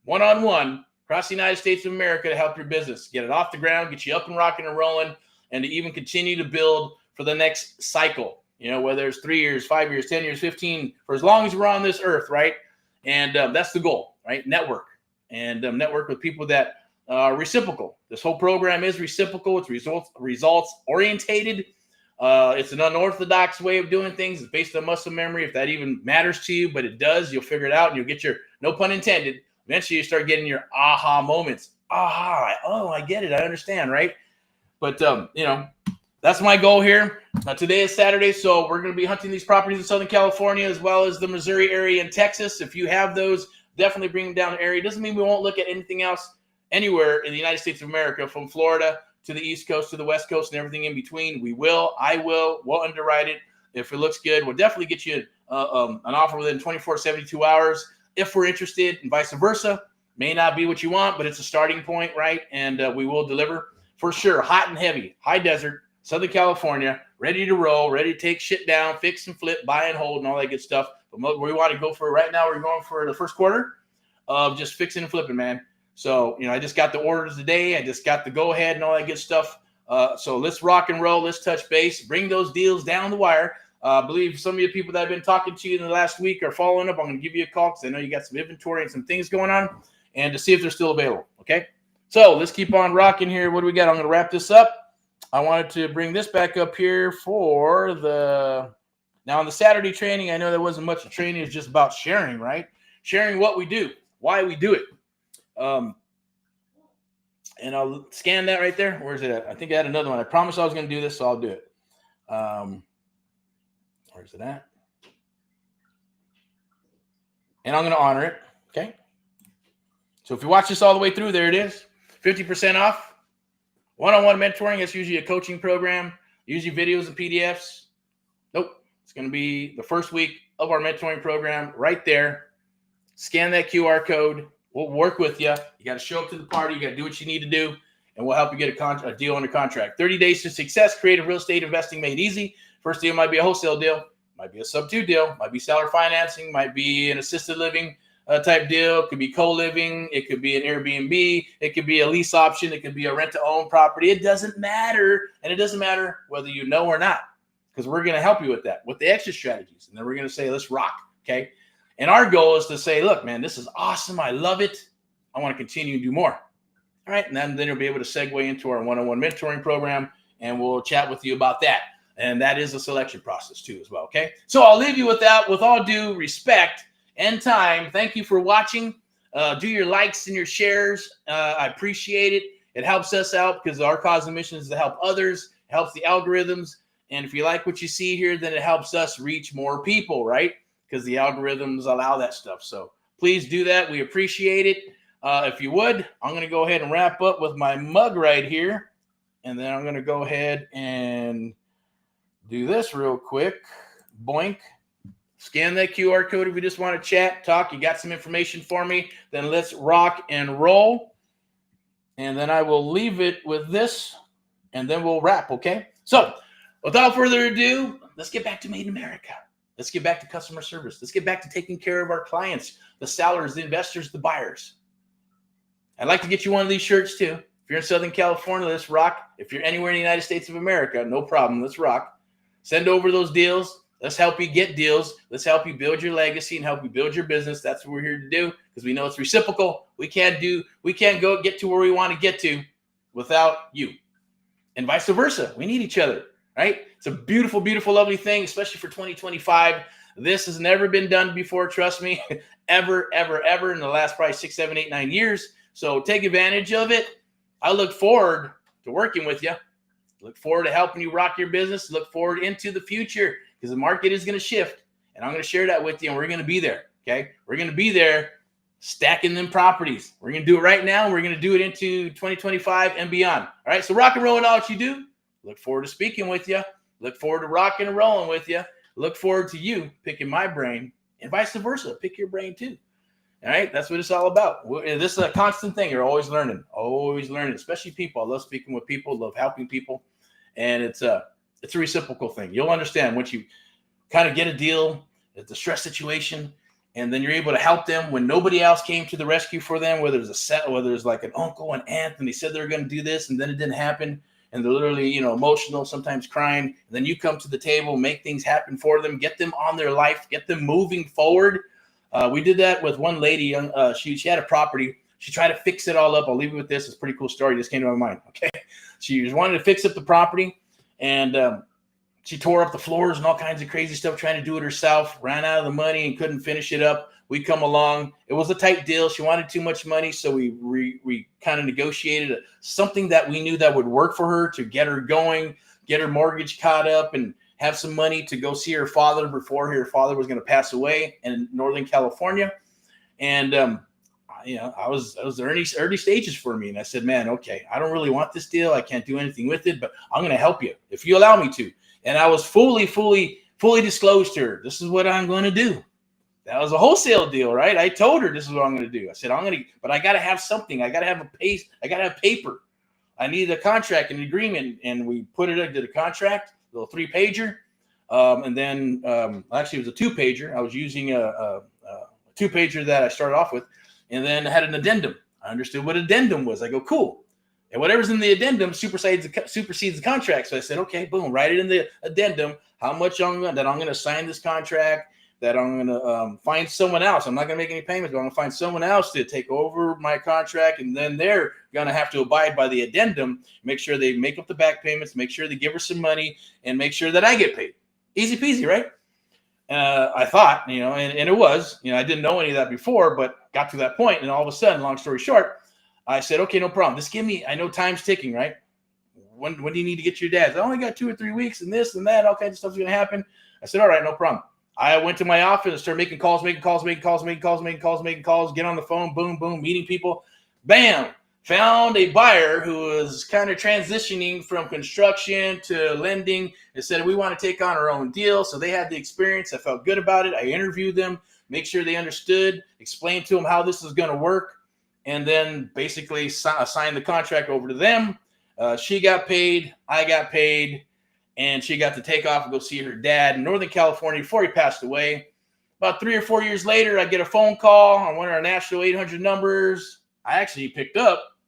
one-on-one across the United States of America to help your business, get it off the ground, get you up and rocking and rolling, and to even continue to build for the next cycle. You know, whether it's 3 years, 5 years, 10 years, 15, for as long as we're on this earth, right? And that's the goal, right? Network. And network with people that are reciprocal. This whole program is reciprocal. It's results orientated. It's an unorthodox way of doing things. It's based on muscle memory, if that even matters to you, but it does. You'll figure it out, and you'll get your, no pun intended, eventually you start getting your aha moments. Aha, oh, I get it. I understand, right? But, you know, that's my goal here. Today is Saturday, so we're going to be hunting these properties in Southern California as well as the Missouri area and Texas. If you have those, definitely bring them down the area. It doesn't mean we won't look at anything else anywhere in the United States of America, from Florida to the East Coast to the West Coast and everything in between. We will. I will. We'll underwrite it. If it looks good, we'll definitely get you an offer within 24, 72 hours if we're interested, and vice versa. May not be what you want, but it's a starting point, right? And we will deliver for sure. Hot and heavy, high desert, Southern California, ready to roll, ready to take shit down, fix and flip, buy and hold, and all that good stuff. But what we want to go for right now, we're going for the first quarter of just fixing and flipping, man. So, you know, I just got the orders today. I just got the go-ahead and all that good stuff. So let's rock and roll. Let's touch base. Bring those deals down the wire. I believe some of you people that I've been talking to you in the last week are following up. I'm going to give you a call because I know you got some inventory and some things going on, and to see if they're still available, okay? So let's keep on rocking here. What do we got? I'm going to wrap this up. I wanted to bring this back up here for the – now on the Saturday training, I know there wasn't much of training. It's just about sharing, right? Sharing what we do, why we do it. And I'll scan that right there. Where's it at? I think I had another one. I promised I was going to do this, so I'll do it. Where's it at? And I'm going to honor it, okay? So if you watch this all the way through, there it is. 50% off. One-on-one mentoring. That's usually a coaching program. Usually videos and PDFs. Nope. It's going to be the first week of our mentoring program right there. Scan that QR code. We'll work with you. You got to show up to the party. You got to do what you need to do, and we'll help you get a deal under contract. 30 days to success. Creative real estate investing made easy. First deal might be a wholesale deal, might be a sub-2 deal, might be seller financing, might be an assisted living type deal. It could be co-living. It could be an Airbnb. It could be a lease option. It could be a rent-to-own property. It doesn't matter, and it doesn't matter whether you know or not, because we're going to help you with that, with the exit strategies, and then we're going to say, let's rock, okay? And our goal is to say, look, man, this is awesome. I love it. I want to continue to do more. All right. And then you'll be able to segue into our one-on-one mentoring program, and we'll chat with you about that. And that is a selection process too as well. Okay. So I'll leave you with that. With all due respect and time, thank you for watching. Do your likes and your shares. I appreciate it. It helps us out because our cause and mission is to help others. It helps the algorithms. And if you like what you see here, then it helps us reach more people, right? Because the algorithms allow that stuff. So please do that. We appreciate it. If you would, I'm going to go ahead and wrap up with my mug right here. And then I'm going to go ahead and do this real quick. Boink. Scan that QR code if you just want to chat, talk. You got some information for me. Then let's rock and roll. And then I will leave it with this. And then we'll wrap, okay? So without further ado, let's get back to Made in America. Let's get back to customer service. Let's get back to taking care of our clients, the sellers, the investors, the buyers. I'd like to get you one of these shirts too. If you're in Southern California, let's rock. If you're anywhere in the United States of America, no problem. Let's rock. Send over those deals. Let's help you get deals. Let's help you build your legacy and help you build your business. That's what we're here to do, because we know it's reciprocal. We can't go get to where we want to get to without you, and vice versa. We need each other. Right? It's a beautiful, beautiful, lovely thing, especially for 2025. This has never been done before, trust me, ever, ever, ever in the last probably 6, 7, 8, 9 years. So take advantage of it. I look forward to working with you. Look forward to helping you rock your business. Look forward into the future, because the market is going to shift, and I'm going to share that with you, and we're going to be there, okay? We're going to be there stacking them properties. We're going to do it right now. And we're going to do it into 2025 and beyond. All right. So rock and roll in all what you do. Look forward to speaking with you. Look forward to rocking and rolling with you. Look forward to you picking my brain and vice versa. Pick your brain too. All right. That's what it's all about. This is a constant thing. You're always learning, especially people. I love speaking with people, love helping people. And it's a reciprocal thing. You'll understand once you kind of get a deal, it's a stress situation, and then you're able to help them when nobody else came to the rescue for them, whether it's like an uncle and aunt, and they said they were going to do this, and then it didn't happen, and they're literally, emotional, sometimes crying, and then you come to the table, make things happen for them, get them on their life, get them moving forward. We did that with one lady. She had a property. She tried to fix it all up. I'll leave you with this. It's a pretty cool story. It just came to my mind. Okay. She just wanted to fix up the property, and she tore up the floors and all kinds of crazy stuff, trying to do it herself, ran out of the money and couldn't finish it up. We come along. It was a tight deal. She wanted too much money, so we kind of negotiated something that we knew that would work for her to get her going, get her mortgage caught up, and have some money to go see her father before her father was going to pass away in Northern California. And I was early stages for me, and I said, man, okay, I don't really want this deal. I can't do anything with it, but I'm going to help you if you allow me to. And I was fully disclosed to her. This is what I'm going to do. That was a wholesale deal, right? I told her this is what I'm going to do. I said, but I got to have something. I got to have I got to have paper. I need a contract, an agreement. And we did a contract, a little 3-pager. And then actually it was a 2-pager. I was using a 2-pager that I started off with, and then I had an addendum. I understood what addendum was. I go, cool. And whatever's in the addendum supersedes the contract. So I said, okay, boom, write it in the addendum how much I'm going to sign this contract, that I'm going to find someone else. I'm not going to make any payments, but I'm going to find someone else to take over my contract, and then they're going to have to abide by the addendum, make sure they make up the back payments, make sure they give her some money, and make sure that I get paid. Easy peasy, right? I thought, and it was, I didn't know any of that before, but got to that point, and all of a sudden, long story short, I said, okay, no problem. Just I know time's ticking, right? When do you need to get your dad? I only got 2 or 3 weeks, and this and that, all kinds of stuff's going to happen. I said, all right, no problem. I went to my office and started making calls, get on the phone, boom, boom, meeting people. Bam, found a buyer who was kind of transitioning from construction to lending and said, we want to take on our own deal. So they had the experience. I felt good about it. I interviewed them, make sure they understood, explained to them how this is going to work, and then basically signed the contract over to them. She got paid, I got paid, and she got to take off and go see her dad in Northern California before he passed away. About 3 or 4 years later, I get a phone call on one of our national 800 numbers. I actually picked up.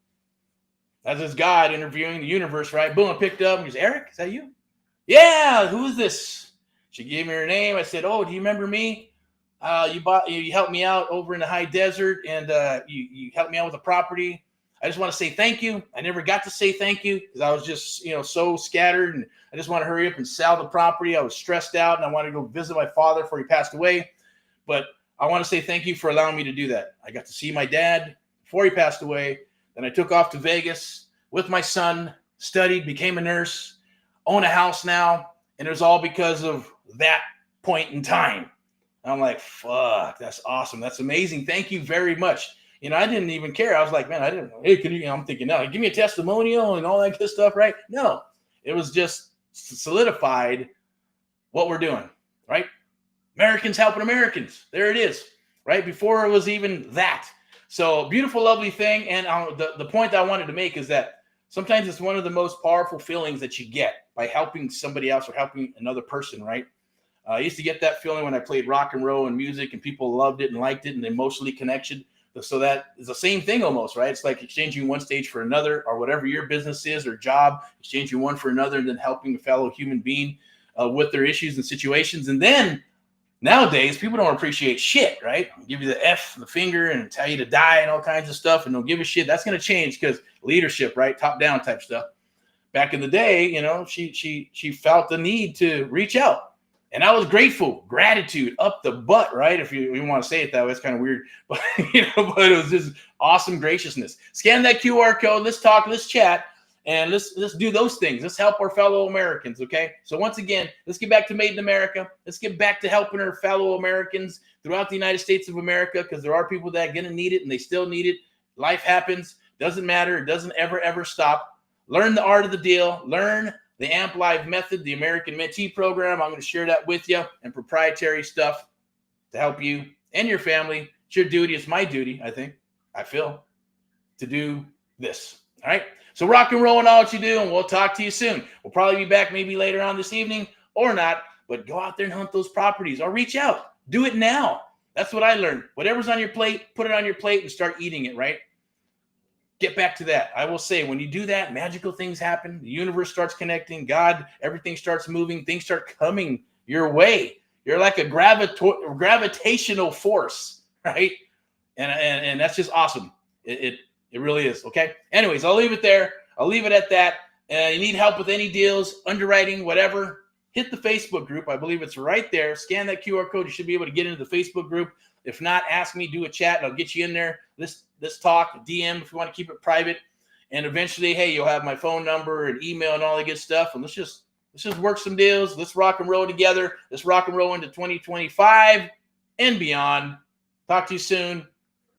That's this God interviewing the universe, right? Boom, I picked up. And he goes, Eric, is that you? Yeah, who is this? She gave me her name. I said, oh, do you remember me? You helped me out over in the high desert, and you helped me out with a property. I just want to say thank you. I never got to say thank you because I was just, so scattered, and I just want to hurry up and sell the property. I was stressed out, and I wanted to go visit my father before he passed away. But I want to say thank you for allowing me to do that. I got to see my dad before he passed away. Then I took off to Vegas with my son, studied, became a nurse, own a house now, and it was all because of that point in time. And I'm like, fuck, that's awesome. That's amazing. Thank you very much. I didn't even care. I was like, man, I didn't. Hey, can you? I'm thinking, no, give me a testimonial and all that good stuff, right? No, it was just solidified what we're doing, right? Americans helping Americans. There it is, right? Before it was even that. So beautiful, lovely thing. And the point that I wanted to make is that sometimes it's one of the most powerful feelings that you get by helping somebody else or helping another person, right? I used to get that feeling when I played rock and roll and music, and people loved it and liked it and emotionally connected. So that is the same thing almost, right? It's like exchanging one stage for another, or whatever your business is or job, exchanging one for another, and then helping a fellow human being with their issues and situations. And then nowadays, people don't appreciate shit, right? I'll give you the F, the finger, and tell you to die and all kinds of stuff, and don't give a shit. That's going to change because leadership, right? Top down type stuff. Back in the day, she felt the need to reach out. And I was grateful, gratitude up the butt, right? If you want to say it that way, it's kind of weird, but but it was just awesome graciousness. Scan that QR code. Let's talk. Let's chat. And let's do those things. Let's help our fellow Americans, okay? So once again, let's get back to Made in America. Let's get back to helping our fellow Americans throughout the United States of America, because there are people that are going to need it, and they still need it. Life happens. Doesn't matter. It doesn't ever stop. Learn the art of the deal. Learn the AMP Live method, the American Mentee program. I'm going to share that with you, and proprietary stuff to help you and your family. It's your duty. It's my duty, I feel, to do this. All right? So rock and roll in all that you do, and we'll talk to you soon. We'll probably be back maybe later on this evening or not, but go out there and hunt those properties or reach out. Do it now. That's what I learned. Whatever's on your plate, put it on your plate and start eating it, right? Get back to that. I will say, when you do that, magical things happen. The universe starts connecting. God, everything starts moving. Things start coming your way. You're like a gravitational force, right? And that's just awesome. It really is, okay? Anyways, I'll leave it there. I'll leave it at that. You need help with any deals, underwriting, whatever, hit the Facebook group. I believe it's right there. Scan that QR code. You should be able to get into the Facebook group. If not, ask me, do a chat, and I'll get you in there. Let's talk, DM if you want to keep it private. And eventually, hey, you'll have my phone number and email and all that good stuff. And let's just work some deals. Let's rock and roll together. Let's rock and roll into 2025 and beyond. Talk to you soon.